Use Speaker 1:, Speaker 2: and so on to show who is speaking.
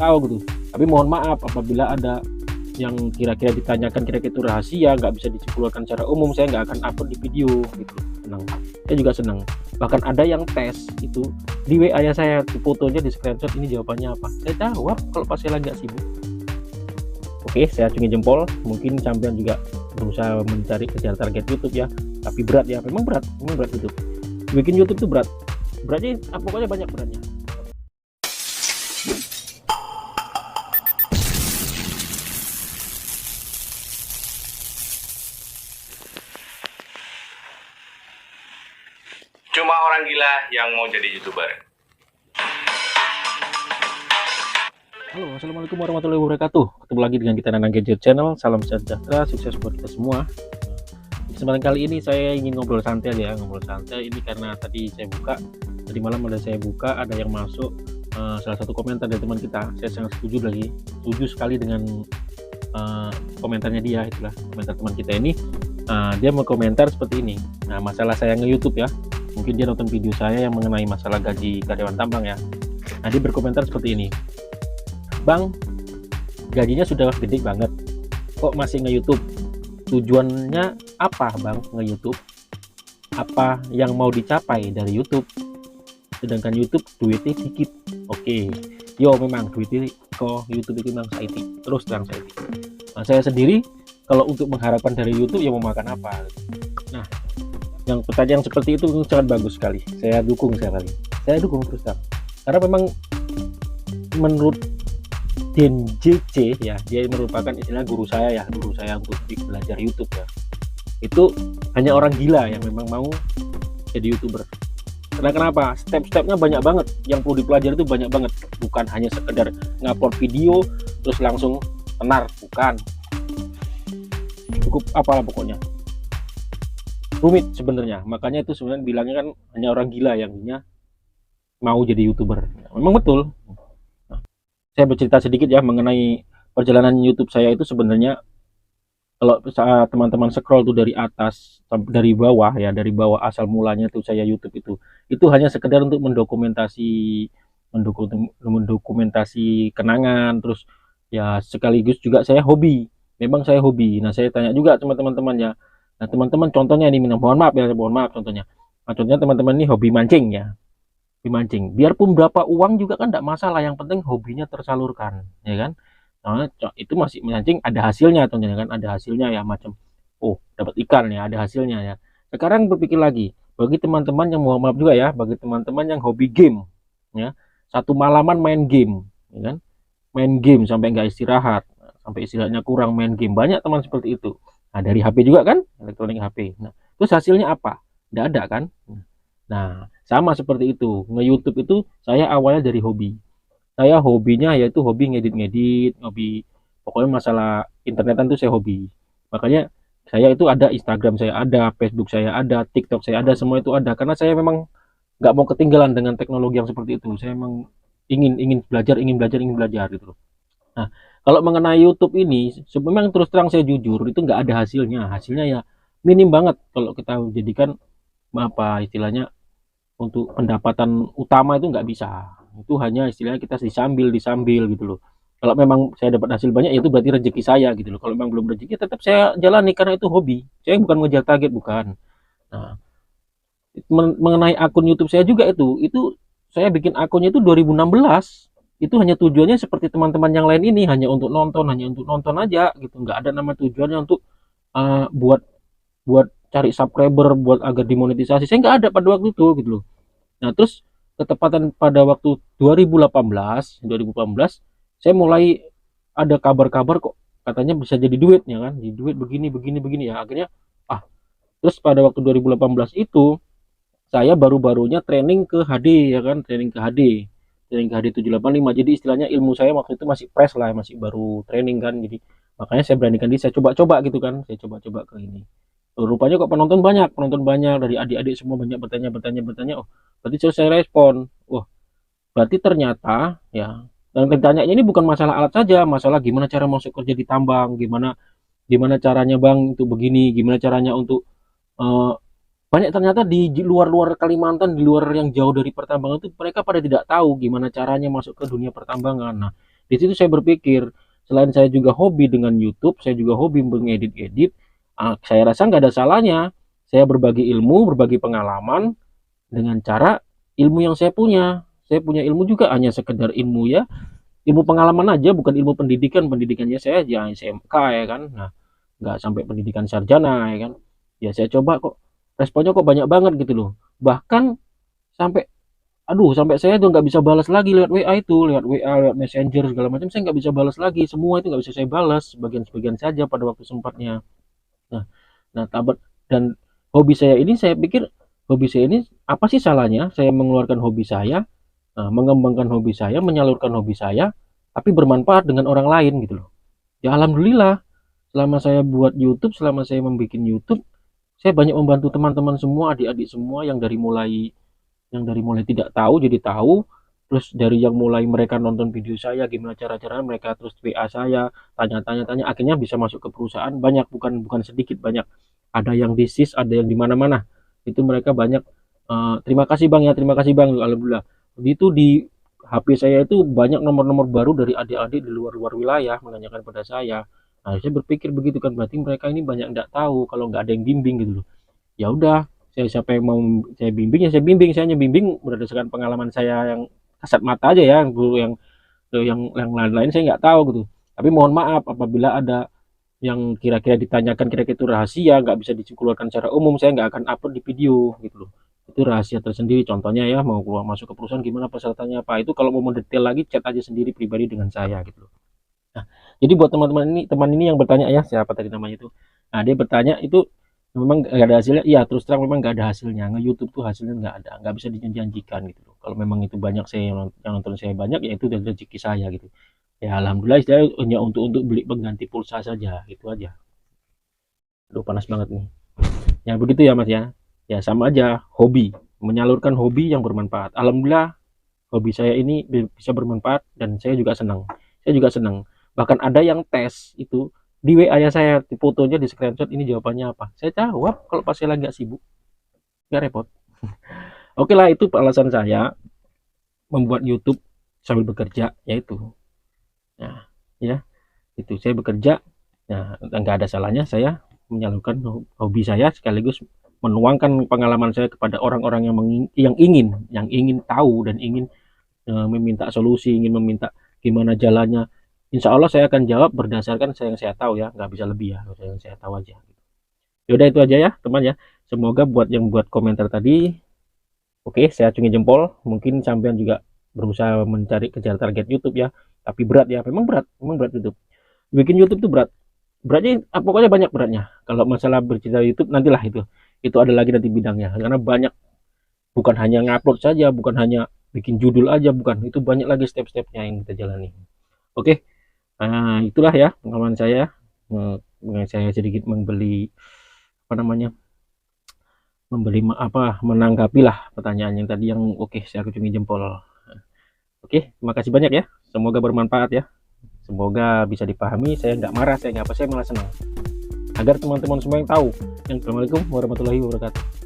Speaker 1: tahu gitu. Tapi mohon maaf apabila ada yang kira-kira ditanyakan kira-kira itu rahasia, nggak bisa dikeluarkan secara umum, saya nggak akan upload di video gitu. Senang, saya juga senang. Bahkan ada yang tes itu di WA nya saya, fotonya di screenshot, ini jawabannya apa, saya jawab kalau pas saya lagi nggak sibuk. Oke, saya acungi jempol. Mungkin sampean juga berusaha mencari kejar target YouTube ya, tapi berat ya, memang berat YouTube. Bikin YouTube itu beratnya pokoknya banyak beratnya.
Speaker 2: Cuma orang gila yang mau jadi YouTuber.
Speaker 1: Halo, assalamualaikum warahmatullahi wabarakatuh. Ketemu lagi dengan kita Nanang Gadget Channel. Salam sejahtera, sukses buat kita semua. Di kesempatan kali ini saya ingin ngobrol santai aja, ngobrol santai. Ini karena tadi malam saya buka, ada yang masuk salah satu komentar dari teman kita. Saya sangat setuju sekali dengan komentarnya dia. Itulah komentar teman kita ini. Dia mau komentar seperti ini. Nah, masalah saya nge-YouTube ya. Mungkin dia nonton video saya yang mengenai masalah gaji karyawan tambang ya. Nah, dia berkomentar seperti ini. Bang, gajinya sudah gede banget, kok masih nge-YouTube? Tujuannya apa bang nge-YouTube? Apa yang mau dicapai dari YouTube? Sedangkan YouTube duitnya dikit. Oke, yo memang duitnya kok YouTube itu memang saiti. Terus terang saiti. Nah, saya sendiri kalau untuk mengharapkan dari YouTube ya mau makan apa? Nah, yang pertanyaan seperti itu sangat bagus sekali. Saya dukung sekali. Saya dukung terus terang. Karena memang menurut Den JC ya, dia merupakan istilah guru saya untuk belajar YouTube ya. Itu hanya orang gila yang memang mau jadi YouTuber. Karena kenapa? Step-stepnya banyak banget, yang perlu dipelajari itu banyak banget. Bukan hanya sekedar ngupload video terus langsung tenar, bukan. Cukup apalah pokoknya. Rumit sebenarnya. Makanya itu sebenarnya bilangnya kan hanya orang gila yang mau jadi YouTuber. Memang betul. Saya bercerita sedikit ya mengenai perjalanan YouTube saya. Itu sebenarnya kalau saat teman-teman scroll tuh dari atas dari bawah ya, dari bawah asal mulanya tuh saya YouTube itu hanya sekedar untuk mendokumentasi kenangan, terus ya sekaligus juga saya hobi. Memang saya hobi. Nah, saya tanya juga sama teman-teman ya. Nah, teman-teman contohnya ini, mohon maaf contohnya. Nah, contohnya teman-teman ini hobi mancing ya. Mancing, biarpun berapa uang juga kan tidak masalah, yang penting hobinya tersalurkan ya kan. Nah, itu masih mancing ada hasilnya tentunya kan, ada hasilnya ya, macam dapat ikan ya, ada hasilnya ya. Sekarang berpikir lagi bagi teman-teman yang maaf juga ya, bagi teman-teman yang hobi game ya, satu malaman main game ya kan, main game sampai nggak istirahat, sampai istirahatnya kurang, main game, banyak teman seperti itu. Nah, dari HP juga kan, elektronik HP. Nah, terus hasilnya apa? Tidak ada kan. Nah, sama seperti itu. Nge-YouTube itu saya awalnya dari hobi. Saya hobinya yaitu hobi ngedit-ngedit, hobi pokoknya masalah internetan itu saya hobi. Makanya saya itu ada Instagram, saya ada Facebook, saya ada TikTok, saya ada, semua itu ada. Karena saya memang nggak mau ketinggalan dengan teknologi yang seperti itu. Saya memang ingin belajar gitu. Nah, kalau mengenai YouTube ini, memang terus terang saya jujur, itu nggak ada hasilnya. Hasilnya ya minim banget kalau kita jadikan apa istilahnya untuk pendapatan utama, itu nggak bisa. Itu hanya istilahnya kita disambil gitu loh. Kalau memang saya dapat hasil banyak, itu berarti rezeki saya gitu loh. Kalau memang belum rezeki, tetap saya jalani karena itu hobi. Saya bukan ngejar target, bukan. Nah, mengenai akun YouTube saya juga itu saya bikin akunnya itu 2016. Itu hanya tujuannya seperti teman-teman yang lain ini, hanya untuk nonton aja gitu. Nggak ada nama tujuannya untuk buat cari subscriber, buat agar dimonetisasi. Saya nggak ada pada waktu itu gitu loh. Nah, terus ketepatan pada waktu 2018 saya mulai ada kabar-kabar kok katanya bisa jadi duit ya kan, jadi duit begini ya. Akhirnya terus pada waktu 2018 itu saya baru-barunya training ke HD ya kan, training ke HD 785. Jadi istilahnya ilmu saya waktu itu masih fresh lah, masih baru training kan. Jadi makanya saya beranikan diri, saya coba-coba gitu kan, saya coba-coba ke ini. Rupanya kok penonton banyak dari adik-adik semua, banyak bertanya. Berarti saya respon, berarti ternyata ya, yang ditanya ini bukan masalah alat saja, masalah gimana cara masuk kerja di tambang, gimana caranya bang untuk begini, gimana caranya untuk banyak. Ternyata di luar Kalimantan, di luar yang jauh dari pertambangan itu, mereka pada tidak tahu gimana caranya masuk ke dunia pertambangan. Nah, Di situ saya berpikir, selain saya juga hobi dengan YouTube, saya juga hobi mengedit-edit. Saya rasa nggak ada salahnya saya berbagi ilmu, berbagi pengalaman dengan cara ilmu yang saya punya. Saya punya ilmu juga hanya sekedar ilmu ya, ilmu pengalaman aja, bukan ilmu pendidikan. Pendidikannya saya ya SMK ya kan. Nah, nggak sampai pendidikan sarjana ya kan. Ya saya coba kok, responnya kok banyak banget gitu loh. Bahkan sampai sampai saya tuh nggak bisa balas lagi lewat WA itu, lewat WA, lewat Messenger segala macam, saya nggak bisa balas lagi. Semua itu nggak bisa saya balas, sebagian-sebagian saja pada waktu sempatnya. Nah, nah tabat dan hobi saya ini, saya pikir hobi saya ini apa sih salahnya saya mengeluarkan hobi saya, mengembangkan hobi saya, menyalurkan hobi saya, tapi bermanfaat dengan orang lain gitu loh. Ya alhamdulillah, selama saya buat YouTube, selama saya membuat YouTube, saya banyak membantu teman-teman semua, adik-adik semua yang dari mulai tidak tahu jadi tahu, terus dari yang mulai mereka nonton video saya gimana cara-cara mereka, terus WA saya tanya-tanya, akhirnya bisa masuk ke perusahaan banyak, bukan bukan sedikit, banyak. Ada yang di SIS, ada yang di mana-mana, itu mereka banyak. Terima kasih bang ya, terima kasih bang, alhamdulillah. Itu di HP saya itu banyak nomor-nomor baru dari adik-adik di luar-luar wilayah menanyakan pada saya. Nah, saya berpikir begitu kan, berarti mereka ini banyak nggak tahu kalau nggak ada yang bimbing gitu loh. Ya udah, siapa yang mau saya bimbing ya saya bimbing. Saya hanya bimbing berdasarkan pengalaman saya yang kasat mata aja ya, yang lain-lain saya nggak tahu gitu. Tapi mohon maaf apabila ada yang kira-kira ditanyakan, kira-kira itu rahasia, nggak bisa dikeluarkan secara umum, saya nggak akan upload di video gitu loh. Itu rahasia tersendiri. Contohnya ya, mau keluar masuk ke perusahaan gimana persyaratannya apa, itu kalau mau mendetail lagi chat aja sendiri pribadi dengan saya gitu loh. Nah, jadi buat teman-teman ini, teman ini yang bertanya ya, siapa tadi namanya itu, nah dia bertanya itu memang nggak ada hasilnya. Iya, terus terang memang nggak ada hasilnya. Nge-YouTube tuh hasilnya nggak ada, nggak bisa dijanjikan gitu loh. Kalau memang itu banyak, saya yang nonton saya banyak, ya itu dari rezeki saya gitu. Ya alhamdulillah, saya hanya untuk beli pengganti pulsa saja, gitu aja. Aduh panas banget nih. Ya begitu ya mas ya. Ya sama aja, hobi, menyalurkan hobi yang bermanfaat. Alhamdulillah hobi saya ini bisa bermanfaat dan saya juga senang. Saya juga senang. Bahkan ada yang tes itu di WA-nya saya, di fotonya, di screenshot, ini jawabannya apa. Saya jawab kalau pas saya lagi nggak sibuk, nggak repot. Oke lah, itu alasan saya membuat YouTube sambil bekerja, yaitu. Nah, ya, itu saya bekerja. Nah, nggak ada salahnya saya menyalurkan hobi saya sekaligus menuangkan pengalaman saya kepada orang-orang yang ingin tahu dan ingin meminta solusi, ingin meminta gimana jalannya. Insya Allah saya akan jawab berdasarkan yang saya tahu ya, nggak bisa lebih ya, yang saya tahu aja. Yaudah itu aja ya teman ya. Semoga buat yang buat komentar tadi, oke, saya acungi jempol. Mungkin sampean juga berusaha mencari kejar target YouTube ya, tapi berat ya, memang berat YouTube. Bikin YouTube tuh berat. Beratnya pokoknya banyak beratnya. Kalau masalah bercerita YouTube nantilah itu ada lagi nanti bidangnya, karena banyak, bukan hanya ngupload saja, bukan hanya bikin judul aja, bukan, itu banyak lagi step-stepnya yang kita jalani. Oke, nah itulah ya pengalaman saya. Saya sedikit menanggapi lah pertanyaan yang tadi, yang oke, saya acungi jempol. Oke, terima kasih banyak ya, semoga bermanfaat ya, semoga bisa dipahami. Saya nggak marah, saya nggak apa, saya malah senang agar teman-teman semua yang tahu. Assalamualaikum warahmatullahi wabarakatuh.